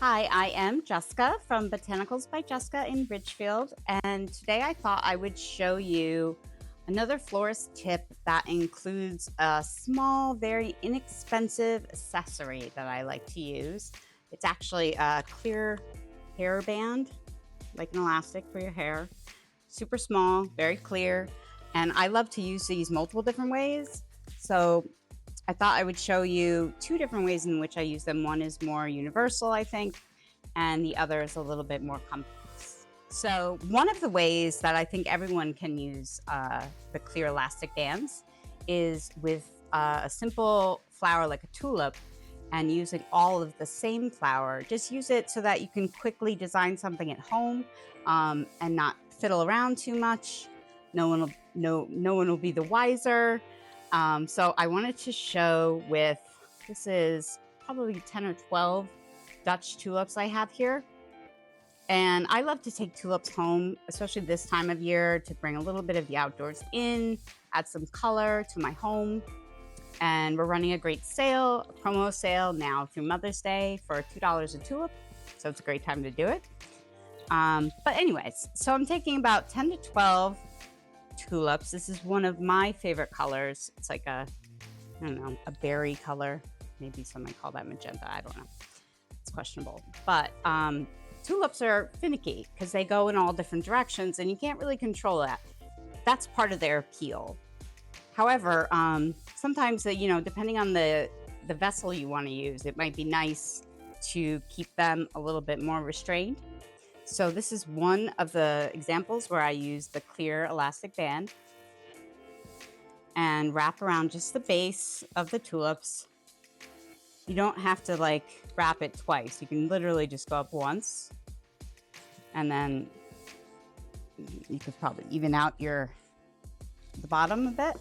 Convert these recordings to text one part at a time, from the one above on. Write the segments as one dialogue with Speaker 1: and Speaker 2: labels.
Speaker 1: Hi, I am Jessica from Botanicals by Jessica in Ridgefield, and today I thought I would show you another florist tip that includes a small, very inexpensive accessory that I like to use. It's actually a clear hairband, like an elastic for your hair. Super small, very clear, and I love to use these multiple different ways. So I thought I would show you two different ways in which I use them. One is more universal, I think, and the other is a little bit more complex. So, one of the ways that I think everyone can use the clear elastic bands is with a simple flower like a tulip and using all of the same flower. Just use it so that you can quickly design something at home and not fiddle around too much. No one will be the wiser. So I wanted to show with this is probably 10 or 12 Dutch tulips I have here. And I love to take tulips home, especially this time of year, to bring a little bit of the outdoors in, add some color to my home. And we're running a great sale, a promo sale now through Mother's Day for $2 a tulip. So it's a great time to do it. But anyways, so I'm taking about 10 to 12 tulips. This is one of my favorite colors. It's like I don't know, a berry color. Maybe some might call that magenta. I don't know. It's questionable. But tulips are finicky because they go in all different directions and you can't really control that. That's part of their appeal. However, sometimes, depending on the vessel you want to use, it might be nice to keep them a little bit more restrained. So this is one of the examples where I use the clear elastic band and wrap around just the base of the tulips. You don't have to wrap it twice. You can literally just go up once and then you could probably even out the bottom a bit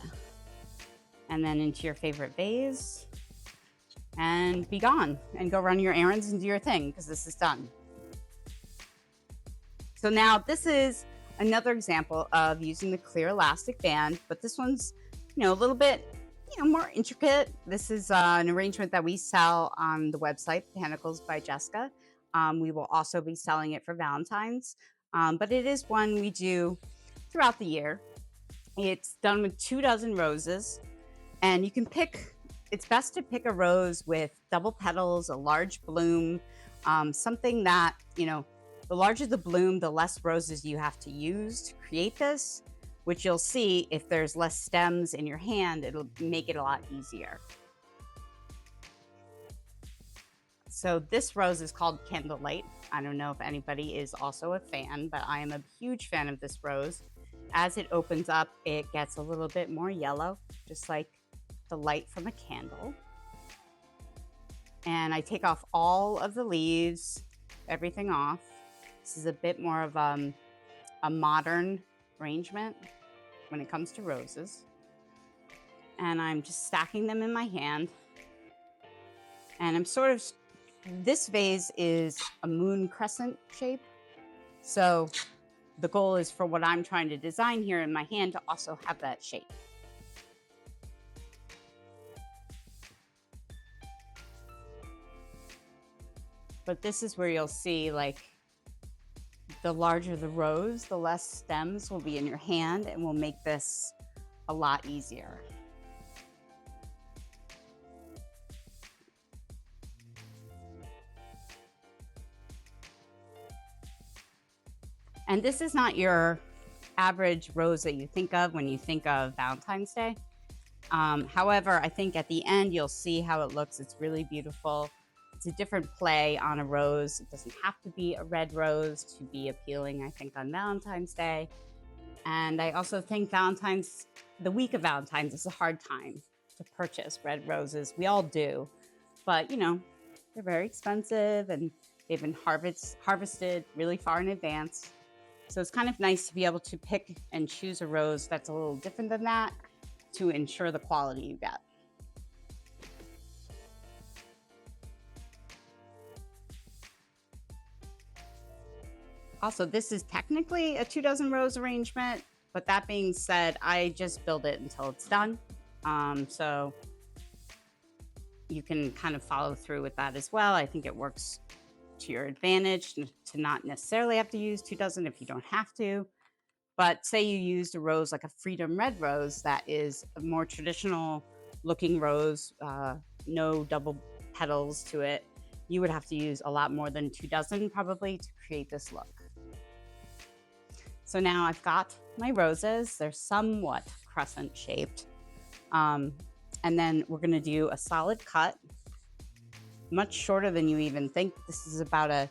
Speaker 1: and then into your favorite vase and be gone and go run your errands and do your thing because this is done. So now this is another example of using the clear elastic band, but this one's, a little bit, more intricate. This is an arrangement that we sell on the website, Botanicals by Jessica. We will also be selling it for Valentine's, but it is one we do throughout the year. It's done with 24 roses, and it's best to pick a rose with double petals, a large bloom, something that, the larger the bloom, the less roses you have to use to create this, which you'll see if there's less stems in your hand, it'll make it a lot easier. So this rose is called Candlelight. I don't know if anybody is also a fan, but I am a huge fan of this rose. As it opens up, it gets a little bit more yellow, just like the light from a candle. And I take off all of the leaves, everything off. This is a bit more of a modern arrangement when it comes to roses. And I'm just stacking them in my hand. And this vase is a moon crescent shape. So the goal is for what I'm trying to design here in my hand to also have that shape. But this is where you'll see the larger the rose, the less stems will be in your hand and will make this a lot easier. And this is not your average rose that you think of when you think of Valentine's Day. However, I think at the end, you'll see how it looks. It's really beautiful. It's a different play on a rose. It doesn't have to be a red rose to be appealing, I think, on Valentine's Day. And I also think the week of Valentine's is a hard time to purchase red roses. We all do. But, they're very expensive and they've been harvested really far in advance. So it's kind of nice to be able to pick and choose a rose that's a little different than that to ensure the quality you get. Also, this is technically a 24 rose arrangement, but that being said, I just build it until it's done. So you can kind of follow through with that as well. I think it works to your advantage to not necessarily have to use 2 dozen if you don't have to. But say you used a rose like a Freedom Red rose that is a more traditional looking rose, no double petals to it, you would have to use a lot more than 2 dozen probably to create this look. So now I've got my roses. They're somewhat crescent shaped. And then we're gonna do a solid cut, much shorter than you even think. This is about a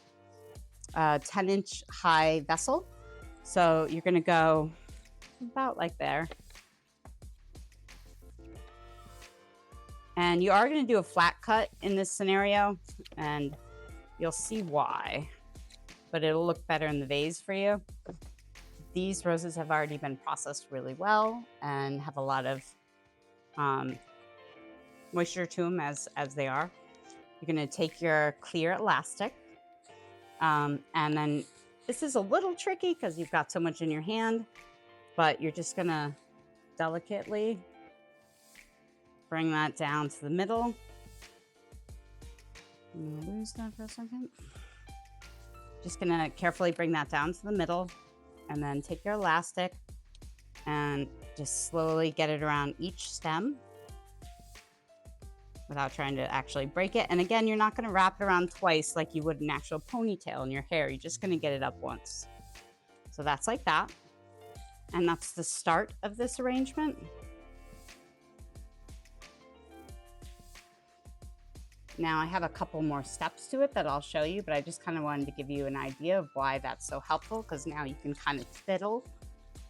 Speaker 1: 10-inch high vessel. So you're gonna go about like there. And you are gonna do a flat cut in this scenario, and you'll see why, but it'll look better in the vase for you. These roses have already been processed really well and have a lot of moisture to them as they are. You're gonna take your clear elastic, and then this is a little tricky because you've got so much in your hand, but you're just gonna delicately bring that down to the middle. I'm gonna lose that for a second. Just gonna carefully bring that down to the middle, and then take your elastic and just slowly get it around each stem without trying to actually break it. And again, you're not gonna wrap it around twice like you would an actual ponytail in your hair. You're just gonna get it up once. So that's like that. And that's the start of this arrangement. Now I have a couple more steps to it that I'll show you, but I just kind of wanted to give you an idea of why that's so helpful, because now you can kind of fiddle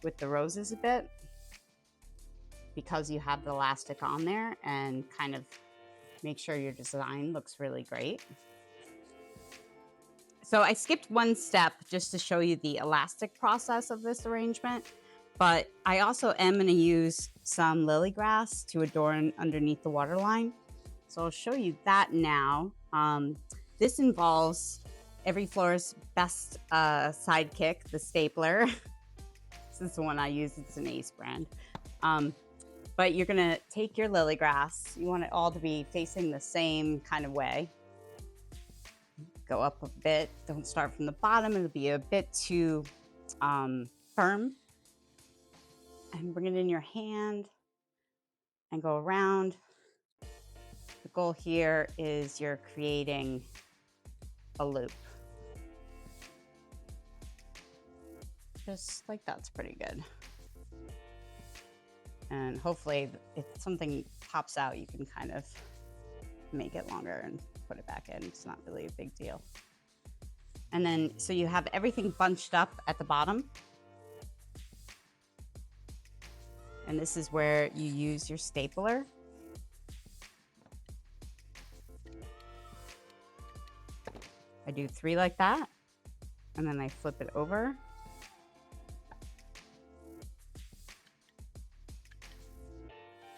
Speaker 1: with the roses a bit because you have the elastic on there and kind of make sure your design looks really great. So I skipped one step just to show you the elastic process of this arrangement, but I also am going to use some lily grass to adorn underneath the waterline. So I'll show you that now. This involves every florist's best sidekick, the stapler. This is the one I use, it's an Ace brand. But you're gonna take your lily grass. You want it all to be facing the same kind of way. Go up a bit, don't start from the bottom, it'll be a bit too firm. And bring it in your hand and go around. The goal here is you're creating a loop. Just like that's pretty good. And hopefully if something pops out, you can kind of make it longer and put it back in. It's not really a big deal. And then, so you have everything bunched up at the bottom. And this is where you use your stapler. I do 3 like that, and then I flip it over.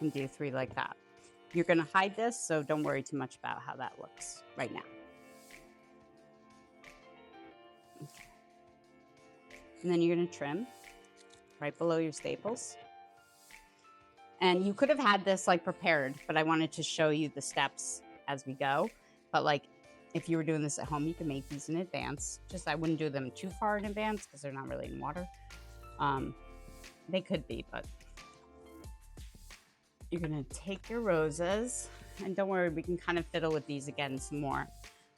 Speaker 1: And do 3 like that. You're gonna hide this, so don't worry too much about how that looks right now. Okay. And then you're gonna trim right below your staples. And you could have had this like prepared, but I wanted to show you the steps as we go. But like, if you were doing this at home, you can make these in advance. Just I wouldn't do them too far in advance because they're not really in water. They could be, but you're gonna take your roses, and don't worry, we can kind of fiddle with these again some more.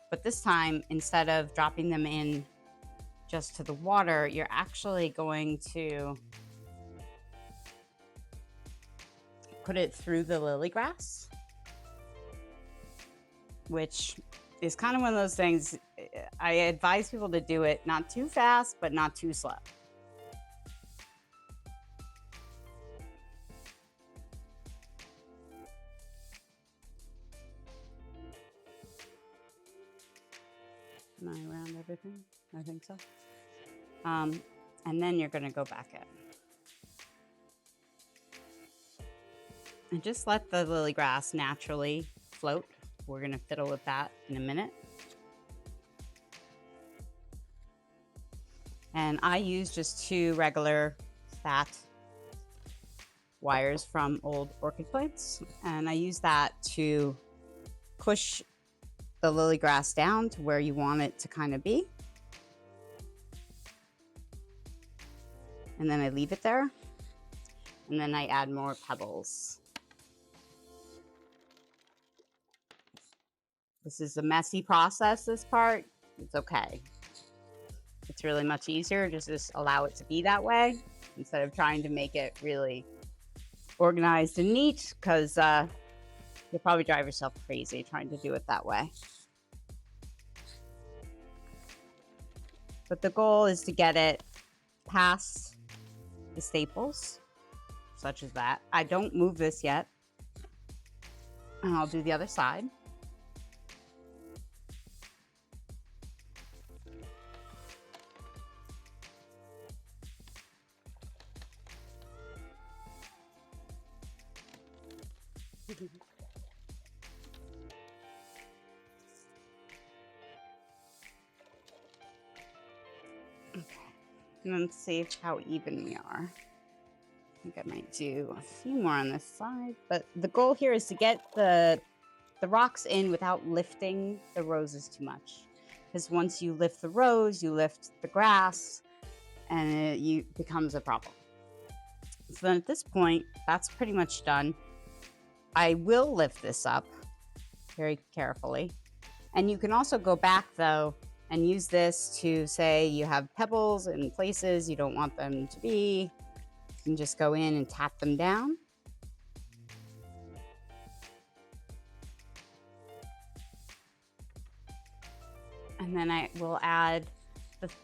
Speaker 1: But this time, instead of dropping them in just to the water, you're actually going to put it through the lily grass, which is kind of one of those things. I advise people to do it not too fast, but not too slow. Am I around everything? I think so. And then you're gonna go back in. And just let the lily grass naturally float. We're gonna fiddle with that in a minute. And I use just 2 regular fat wires from old orchid plants. And I use that to push the lily grass down to where you want it to kind of be. And then I leave it there. And then I add more pebbles. This is a messy process, this part. It's okay. It's really much easier to just allow it to be that way instead of trying to make it really organized and neat, because you'll probably drive yourself crazy trying to do it that way. But the goal is to get it past the staples, such as that. I don't move this yet. And I'll do the other side. Okay, and let's see how even we are. I think I might do a few more on this side, but the goal here is to get the rocks in without lifting the roses too much. Because once you lift the rose, you lift the grass, and it becomes a problem. So then at this point, that's pretty much done. I will lift this up very carefully. And you can also go back though and use this to say you have pebbles in places you don't want them to be. You can just go in and tap them down. And then I will add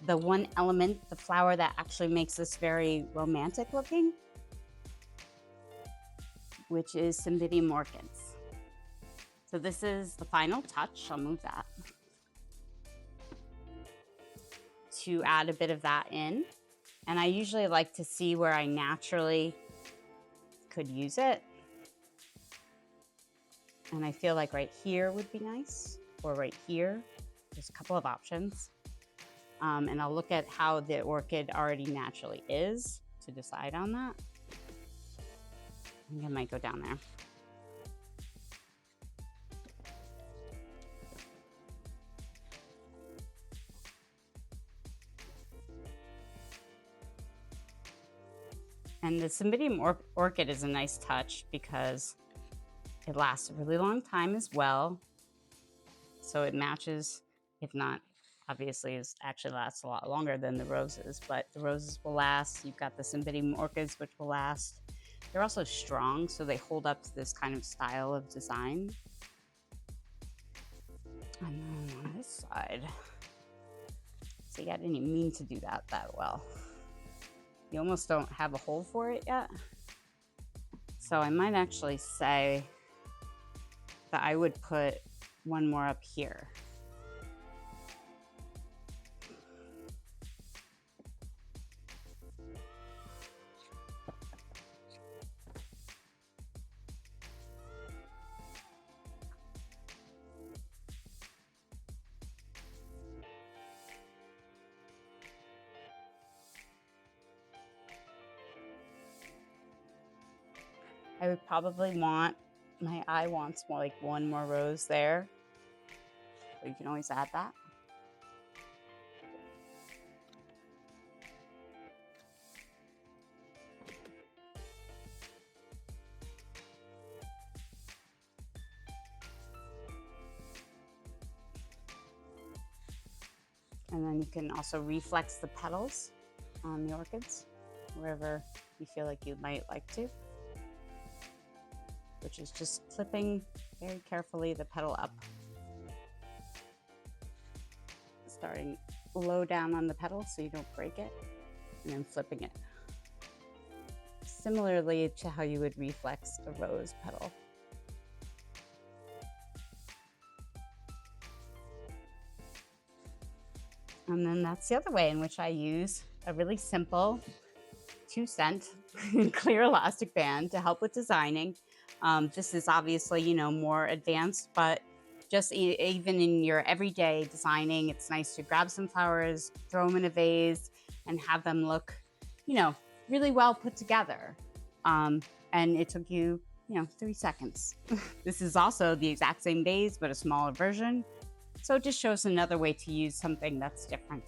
Speaker 1: the one element, the flower that actually makes this very romantic looking, which is Cymbidium orchids. So this is the final touch. I'll move that to add a bit of that in. And I usually like to see where I naturally could use it. And I feel like right here would be nice, or right here. There's a couple of options. And I'll look at how the orchid already naturally is to decide on that. I think I might go down there. And the Cymbidium orchid is a nice touch because it lasts a really long time as well. So it matches, if not, obviously it actually lasts a lot longer than the roses, but the roses will last. You've got the Cymbidium orchids, which will last. They're also strong, so they hold up to this kind of style of design. And then on this side, see, I didn't even mean to do that well. You almost don't have a hole for it yet. So I might actually say that I would put one more up here. I would probably want, my eye wants more like one more rose there. So you can always add that. And then you can also reflex the petals on the orchids, wherever you feel like you might like to, which is just clipping very carefully the petal up. Starting low down on the petal so you don't break it, and then flipping it. Similarly to how you would reflex a rose petal. And then that's the other way in which I use a really simple 2-cent clear elastic band to help with designing. This is obviously, you know, more advanced, but just even in your everyday designing, it's nice to grab some flowers, throw them in a vase, and have them look, you know, really well put together. And it took you, you know, 3 seconds. This is also the exact same vase, but a smaller version. So it just shows another way to use something that's different.